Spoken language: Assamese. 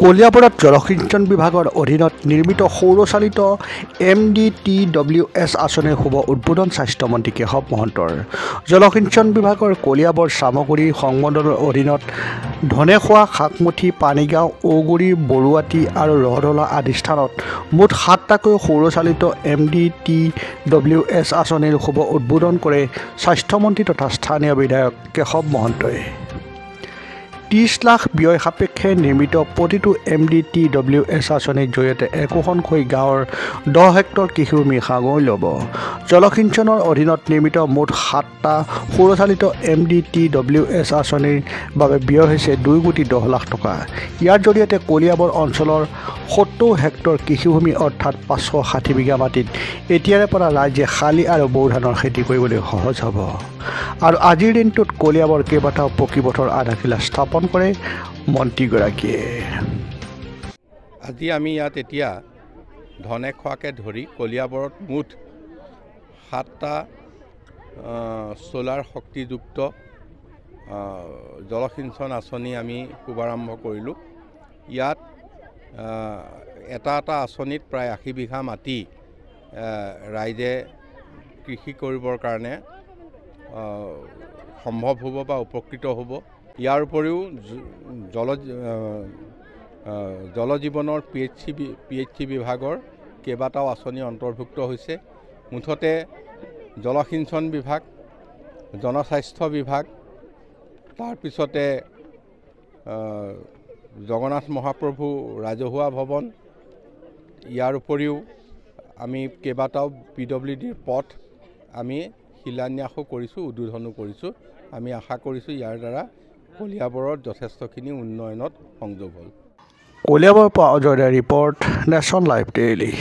কলিয়াবৰত জলসিঞ্চন বিভাগৰ অধীনত নিৰ্মিত সৌৰচালিত MDTWS আঁচনিৰ শুভ উদ্বোধন স্বাস্থ্যমন্ত্ৰী কেশৱ মহন্তৰ। জলসিঞ্চন বিভাগৰ কলিয়াবৰ চামগুৰি সংমণ্ডলৰ অধীনত ধনেখোৱা, শাকমুঠি, পানীগাঁও, ঔগুৰি, বৰুৱাটি আৰু ৰহদলা আদি স্থানত মুঠ 7টাকৈ সৌৰচালিত MDTWS আঁচনিৰ শুভ উদ্বোধন কৰে স্বাস্থ্যমন্ত্ৰী তথা স্থানীয় বিধায়ক কেশৱ মহন্তই। 30 লাখ ব্যয় সাপেক্ষে নিৰ্মিত প্ৰতিটো MDTWS আঁচনিৰ জৰিয়তে একোখনকৈ গাঁৱৰ 10 হেক্টৰ কৃষিভূমি সাঙুৰি ল'ব। জলসিঞ্চনৰ অধীনত নিৰ্মিত মুঠ 7টা সৌৰচালিত MDTWS আঁচনিৰ বাবে ব্যয় হৈছে 2,10 লাখ টকা। ইয়াৰ জৰিয়তে কলিয়াবৰ অঞ্চলৰ 70 হেক্টৰ কৃষিভূমি অৰ্থাৎ 560 বিঘা মাটিত এতিয়াৰে পৰা ৰাইজে শালি আৰু বৰো ধানৰ খেতি কৰিবলৈ সহজ হ'ব। আৰু আজিৰ দিনটোত কলিয়াবৰ কেইবাটাও পকীপথৰ আধাৰশিলা স্থাপন কৰে মন্ত্ৰীগৰাকীয়ে। আজি আমি ইয়াত এতিয়া ধনেখোৱাকে ধৰি কলিয়াবৰত মুঠ 7টা সোলাৰ শক্তিযুক্ত জলসিঞ্চন আঁচনি আমি শুভাৰম্ভ কৰিলোঁ। ইয়াত এটা আঁচনিত প্ৰায় 80 বিঘা মাটি ৰাইজে কৃষি কৰিবৰ কাৰণে সম্ভৱ হ'ব বা উপকৃত হ'ব। ইয়াৰ উপৰিও জল জীৱনৰ PHC বিভাগৰ কেইবাটাও আঁচনি অন্তৰ্ভুক্ত হৈছে। মুঠতে জলসিঞ্চন বিভাগ, জনস্বাস্থ্য বিভাগ, তাৰপিছতে জগন্নাথ মহাপ্ৰভু ৰাজহুৱা ভৱন, ইয়াৰ উপৰিও আমি কেইবাটাও PWDৰ পথ আমি শিলান্যাসো কৰিছোঁ, উদ্বোধনো কৰিছোঁ। আমি আশা কৰিছোঁ ইয়াৰ দ্বাৰা কলিয়াবৰত যথেষ্টখিনি উন্নয়নত সংযোগ হ'ল। কলিয়াবৰৰ পৰা Ajay report, nation live daily.